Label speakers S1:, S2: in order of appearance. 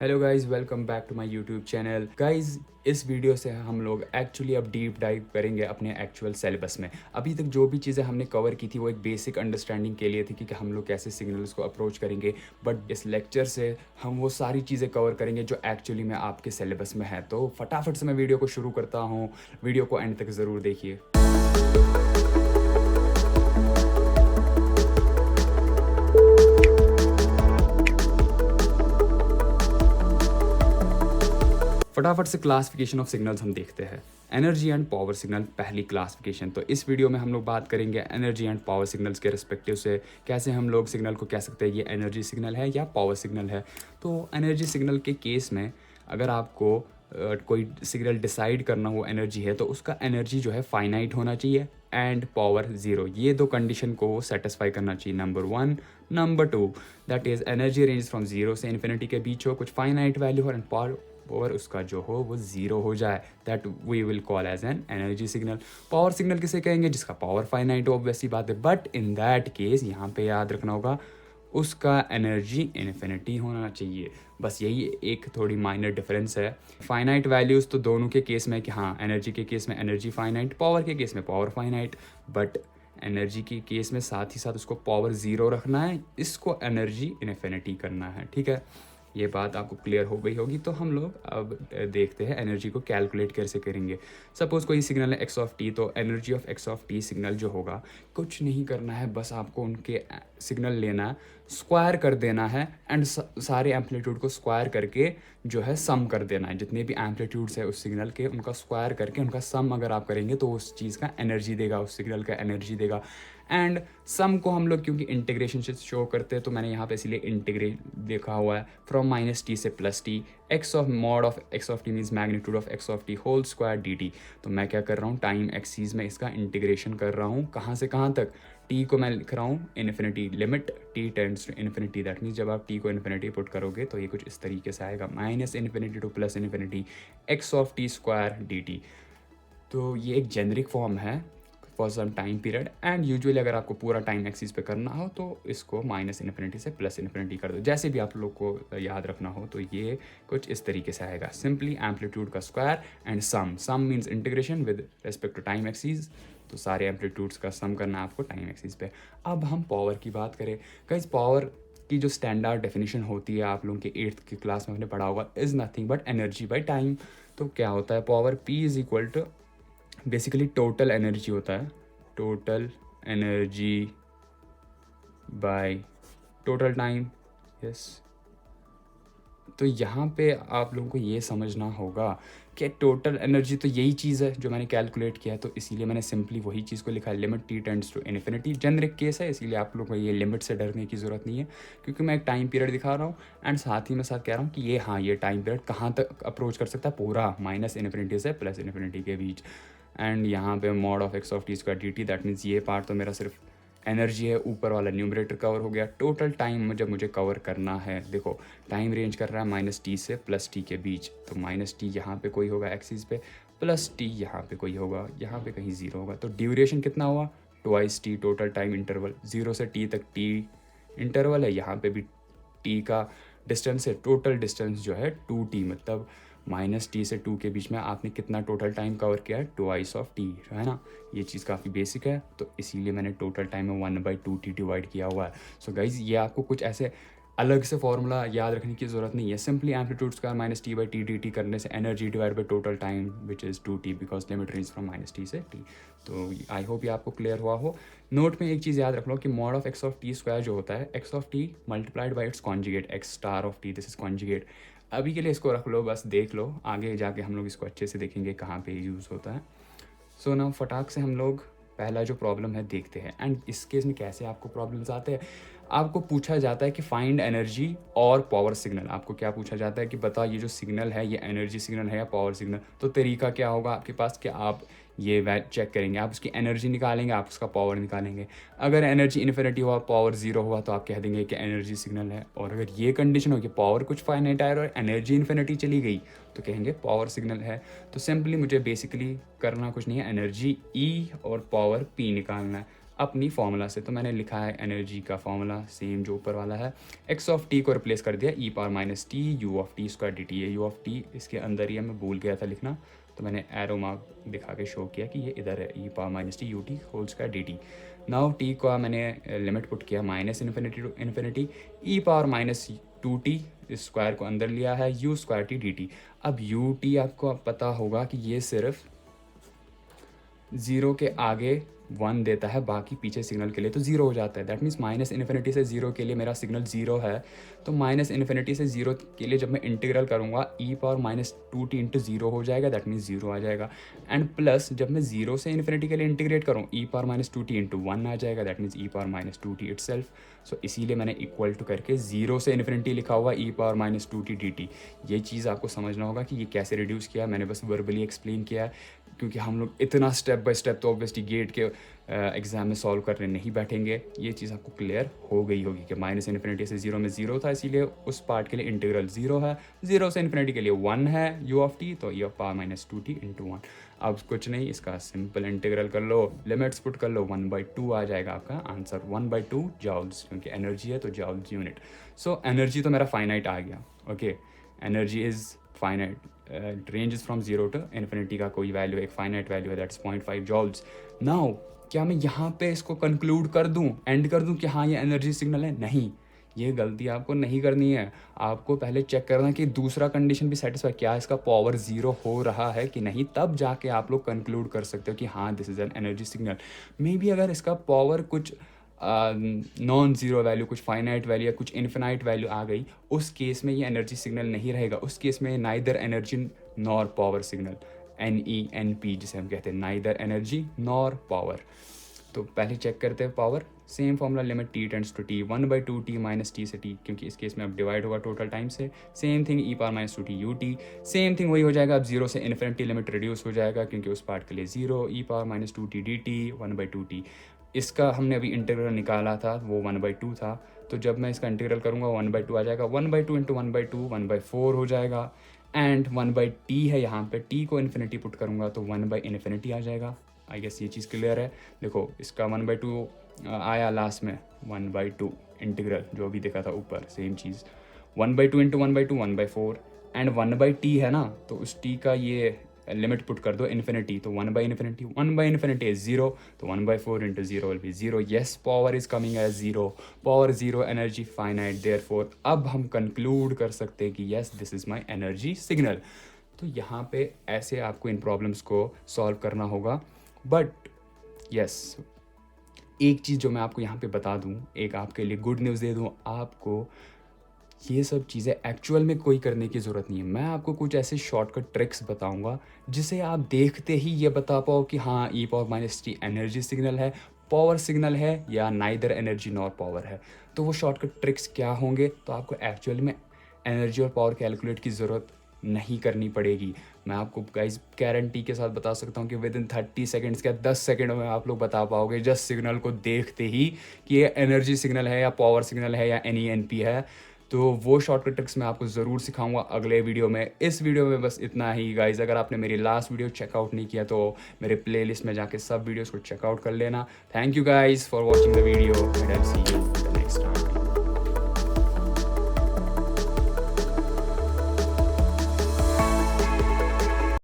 S1: Hello guys, welcome back to my YouTube channel. Guys, इस video से हम लोग एक्चुअली अब डीप डाइव करेंगे अपने एक्चुअल सिलेबस में। अभी तक जो भी चीज़ें हमने कवर की थी वो एक बेसिक अंडरस्टैंडिंग के लिए थी कि हम लोग कैसे सिग्नल्स को अप्रोच करेंगे, बट इस लेक्चर से हम वो सारी चीज़ें कवर करेंगे जो एक्चुअली में आपके सिलेबस में है। तो फटाफट से मैं वीडियो को शुरू करता हूँ। वीडियो को एंड तक ज़रूर देखिए। फटाफट से क्लासिफिकेशन ऑफ सिग्नल्स हम देखते हैं। एनर्जी एंड पावर सिग्नल पहली क्लासिफिकेशन। तो इस वीडियो में हम लोग बात करेंगे एनर्जी एंड पावर सिग्नल्स के रिस्पेक्टिव से, कैसे हम लोग सिग्नल को कह सकते हैं ये एनर्जी सिग्नल है या पावर सिग्नल है। तो एनर्जी सिग्नल के केस में अगर आपको कोई सिग्नल डिसाइड करना हो एनर्जी है तो उसका एनर्जी जो है फाइनाइट होना चाहिए एंड पावर ज़ीरो। ये दो कंडीशन को सेटिस्फाई करना चाहिए, number one. Number two, that is energy range from zero से इन्फिनिटी के बीच हो, कुछ फाइनाइट वैल्यू हो एंड पावर उसका जो हो वो ज़ीरो हो जाए, that we will call as an energy signal. Power signal किसे कहेंगे? जिसका पावर फाइनाइट हो, ऑब्वियस सी बात है। बट इन दैट केस यहाँ पे याद रखना होगा उसका एनर्जी इन्फिनिटी होना चाहिए। बस यही एक थोड़ी माइनर डिफरेंस है। फाइनाइट वैल्यूज़ तो दोनों के केस में कि हाँ, एनर्जी के केस में एनर्जी फाइनाइट, पावर के केस में पावर फाइनाइट। बट एनर्जी के केस में साथ ही साथ उसको पावर ज़ीरो रखना है, इसको एनर्जी इन्फिनिटी करना है। ठीक है, ये बात आपको क्लियर हो गई होगी। तो हम लोग अब देखते हैं एनर्जी को कैलकुलेट कैसे करेंगे। सपोज़ कोई सिग्नल है एक्स ऑफ टी, तो energy of x of T signal जो होगा, कुछ नहीं करना है, बस आपको उनके सिग्नल लेना है, स्क्वायर कर देना है एंड सारे एम्पलीट्यूड को स्क्वायर करके जो है सम कर देना है। जितने भी एम्पलीट्यूड्स है उस सिग्नल के, उनका स्क्वायर करके उनका सम अगर आप करेंगे तो उस चीज़ का एनर्जी देगा, उस सिग्नल का एनर्जी देगा। एंड सम को हम लोग क्योंकि इंटीग्रेशन से शो करते हैं तो मैंने यहाँ पे इसलिए इंटीग्रेट देखा हुआ है, फ्रॉम माइनस टी से plus t, x of mod of x of t means magnitude of x of t whole square d t. तो मैं क्या कर रहा हूँ, टाइम एक्सीज में इसका इंटीग्रेशन कर रहा हूँ। कहाँ से कहाँ तक? टी को मैं लिख रहा हूँ infinity, limit t tends to infinity. That means जब आप टी को इन्फिनिटी पुट करोगे तो ये कुछ इस तरीके से आएगा, minus infinity to plus infinity x of t square d t. तो ये एक जेनरिक फॉर्म है for some time period. And usually अगर आपको पूरा टाइम एक्सिस पे करना हो तो इसको माइनस इन्फिनिटी से प्लस इन्फिनिटी कर दो, जैसे भी आप लोग को याद रखना हो। तो ये कुछ इस तरीके से आएगा, सिंपली एम्पलीट्यूड का square and sum means integration with respect to time axis. तो सारे एम्पलीट्यूड्स का सम करना है आपको टाइम एक्सिस पे। अब हम पावर की बात करें। गाइस, पावर की जो स्टैंडर्ड डेफिनेशन होती है, आप लोगों के 8th की क्लास में हमने पढ़ा होगा, is nothing but energy by time. तो क्या होता है power? P is equal to basically total energy होता है, total energy by total time. Yes, तो यहाँ पे आप लोगों को ये समझना होगा कि टोटल एनर्जी तो यही चीज़ है जो मैंने कैलकुलेट किया है, तो इसीलिए मैंने सिंपली वही चीज़ को लिखा है, limit t tends to infinity. Generic case है, इसीलिए आप लोगों को ये लिमिट से डरने की ज़रूरत नहीं है, क्योंकि मैं एक टाइम पीरियड दिखा रहा हूँ एंड साथ ही मैं साथ कह रहा हूँ कि ये हाँ, ये टाइम पीरियड कहाँ तक अप्रोच कर सकता है, पूरा माइनस इन्फिनिटी से प्लस इन्फिनिटी के बीच। एंड यहाँ पे mod of x of t square d T, that means ये पार्ट तो मेरा सिर्फ एनर्जी है, ऊपर वाला न्यूमरेटर कवर हो गया। टोटल टाइम में जब मुझे कवर करना है, देखो टाइम रेंज कर रहा है माइनस टी से प्लस टी के बीच, तो माइनस टी यहाँ पे कोई होगा एक्सिस पे, प्लस टी यहाँ पे कोई होगा, यहाँ पे कहीं ज़ीरो होगा। तो ड्यूरेशन कितना हुआ? Twice T. Total time interval 0 से टी तक टी इंटरवल है, यहाँ पे भी टी का डिस्टेंस है। टोटल डिस्टेंस जो है 2t, मतलब माइनस टी से 2 के बीच में आपने कितना टोटल टाइम कवर किया है? ट्वाइस ऑफ टी, है ना। ये चीज़ काफ़ी बेसिक है, तो इसीलिए मैंने टोटल टाइम में 1/2t डिवाइड किया हुआ है। सो गाइज, ये आपको कुछ ऐसे अलग से फॉर्मूला याद रखने की ज़रूरत नहीं है। Simply amplitude square minus T by T d T करने से energy divide by total time which is 2t, because limit range from minus t से टी। तो आई होप ये आपको क्लियर हुआ हो। नोट में एक चीज़ याद रख लो कि mod of x of t square जो होता है, x of T multiplied by its conjugate, x star of T, this is conjugate. अभी के लिए इसको रख लो, बस देख लो, आगे जाके हम लोग इसको अच्छे से देखेंगे कहाँ पे यूज़ होता है। सो ना फटाक से हम लोग पहला जो प्रॉब्लम है देखते हैं। एंड इस केस में कैसे आपको प्रॉब्लम्स आते हैं, आपको पूछा जाता है कि फाइंड एनर्जी और पावर सिग्नल। आपको क्या पूछा जाता है कि बता ये जो सिग्नल है ये एनर्जी सिग्नल है या पावर सिग्नल। तो तरीका क्या होगा आपके पास कि आप ये चेक करेंगे, आप उसकी एनर्जी निकालेंगे, आप उसका पावर निकालेंगे। अगर एनर्जी इन्फिनिटी हुआ, पावर ज़ीरो हुआ, तो आप कह देंगे कि एनर्जी सिग्नल है। और अगर ये कंडीशन हो कि पावर कुछ फाइनाइट आया और एनर्जी इन्फिनिटी चली गई, तो कहेंगे पावर सिग्नल है। तो सिंपली मुझे बेसिकली करना कुछ नहीं है, एनर्जी E और पावर P निकालना है। अपनी फार्मूला से। तो मैंने लिखा है एनर्जी का फार्मूला सेम जो ऊपर वाला है, एक्स ऑफ टी को रिप्लेस कर दिया e power minus t u of t square d t. U of t इसके अंदर ही है, मैं भूल गया था लिखना, तो मैंने एरो मार्क दिखा के शो किया कि ये इधर है, e power minus t u t whole square d t. Now t का मैंने लिमिट पुट किया minus infinity to infinity, e power minus two t इस स्क्वायर को अंदर लिया है, u square t d t. अब यू टी आपको पता होगा कि ये सिर्फ 0 के आगे 1 देता है, बाकी पीछे सिग्नल के लिए तो 0 हो जाता है। दैट मीन्स माइनस इन्फिनिटी से 0 के लिए मेरा सिग्नल 0 है, तो माइनस इन्फिनिटी से 0 के लिए जब मैं इंटीग्रल करूँगा e power minus two t into 0 हो जाएगा, दैट मीन्स 0 आ जाएगा। एंड प्लस जब मैं 0 से इन्फिनिटी के लिए इंटीग्रेट करूँ e power minus two t into 1 आ जाएगा, that means e power minus two t itself. So इसीलिए मैंने इक्वल टू करके 0 से इन्फिनिटी लिखा हुआ e power minus two t d t. ये चीज़ आपको समझना होगा कि ये कैसे रिड्यूस किया, मैंने बस वर्बली एक्सप्लेन किया है, क्योंकि हम लोग इतना स्टेप बाय स्टेप तो ऑब्वियसली गेट के एग्ज़ाम में सॉल्व करने नहीं बैठेंगे। ये चीज़ आपको क्लियर हो गई होगी कि माइनस इन्फिनिटी से 0 में 0 था, इसीलिए उस पार्ट के लिए इंटीग्रल 0 है, 0 से इन्फिनिटी के लिए 1 है यू ऑफ टी, तो ई of power minus two t into 1। अब कुछ नहीं, इसका सिंपल इंटीग्रल कर लो, लिमिट्स पुट कर लो, 1/2 आ जाएगा आपका आंसर, 1/2 जॉल्स, क्योंकि एनर्जी है तो जॉल्स यूनिट। सो एनर्जी तो मेरा फाइनाइट आ गया। Okay, energy is finite, ranges from 0 to infinity का कोई वैल्यू, एक फाइनाइट वैल्यू है, दैट्स 0.5 जॉल्स। नाउ क्या मैं यहाँ पे इसको कंक्लूड कर दूँ, एंड कर दूँ कि हाँ ये एनर्जी सिग्नल है? नहीं, ये गलती आपको नहीं करनी है। आपको पहले चेक करना कि दूसरा कंडीशन भी सेटिस्फाई, क्या इसका पावर 0 हो रहा है कि नहीं, तब जाके आप लोग कंक्लूड कर सकते हो कि हाँ this is an energy signal. May be अगर इसका पावर कुछ नॉन ज़ीरो वैल्यू, कुछ फाइनाइट वैल्यू या कुछ इन्फिनाइट वैल्यू आ गई, उस केस में ये एनर्जी सिग्नल नहीं रहेगा। उस केस में neither energy nor power signal, NENP जिसे हम कहते हैं, नाइदर एनर्जी नॉर पावर। तो पहले चेक करते हैं power, same formula, limit t tends to t, 1/2 t minus t से t, क्योंकि इस केस में अब डिवाइड होगा टोटल टाइम से। Same thing e power minus two t u t, same thing वही हो जाएगा। अब 0 से इन्फिनिटी लिमिट रिड्यूस हो जाएगा, क्योंकि उस पार्ट के लिए 0, e power minus two t d t 1/2 t। इसका हमने अभी इंटीग्रल निकाला था, वो 1/2 था, तो जब मैं इसका इंटीग्रल करूँगा 1/2 आ जाएगा, 1/2 इंटू 1/2 1/4 हो जाएगा। एंड 1/t है यहाँ पे, t को इन्फिनिटी पुट करूँगा तो 1/infinity आ जाएगा। आई गेस ये चीज़ क्लियर है। देखो इसका 1/2 आया लास्ट में, 1/2 इंटीग्रल जो अभी देखा था ऊपर, same cheese 1/2 into 1/2 1/4, and 1/t है ना, तो उस t का ये लिमिट पुट कर दो इन्फिनिटी, तो 1/infinity, 1/infinity इज 0, तो 1/4 into 0 will be 0। Yes, power is coming as 0, power 0, energy finite, therefore अब हम कंक्लूड कर सकते हैं कि yes this is my energy signal. तो यहाँ पे ऐसे आपको इन प्रॉब्लम्स को सॉल्व करना होगा। बट यस, एक चीज़ जो मैं आपको यहाँ पे बता दूँ, एक आपके लिए गुड न्यूज़ दे दूँ, आपको ये सब चीज़ें एक्चुअल में कोई करने की ज़रूरत नहीं है। मैं आपको कुछ ऐसे शॉर्टकट ट्रिक्स बताऊंगा जिसे आप देखते ही ये बता पाओ कि हाँ e power minus t energy signal है, पावर सिग्नल है, या नाइदर एनर्जी नॉर पावर है। तो वो शॉर्टकट ट्रिक्स क्या होंगे, तो आपको एक्चुअल में एनर्जी और पावर कैलकुलेट की ज़रूरत नहीं करनी पड़ेगी। मैं आपको गाइज गारंटी के साथ बता सकता हूँ कि विद इन 30 सेकेंड्स या 10 सेकेंड में आप लोग बता पाओगे जस्ट सिग्नल को देखते ही कि ये एनर्जी सिग्नल है या पावर सिग्नल है या NENP है। तो वो शॉर्टकट ट्रिक्स मैं आपको ज़रूर सिखाऊंगा अगले वीडियो में। इस वीडियो में बस इतना ही गाइज। अगर आपने मेरी लास्ट वीडियो चेकआउट नहीं किया तो मेरे प्लेलिस्ट में जाके सब वीडियोस को चेकआउट कर लेना। Thank you guys for watching the video and I will see you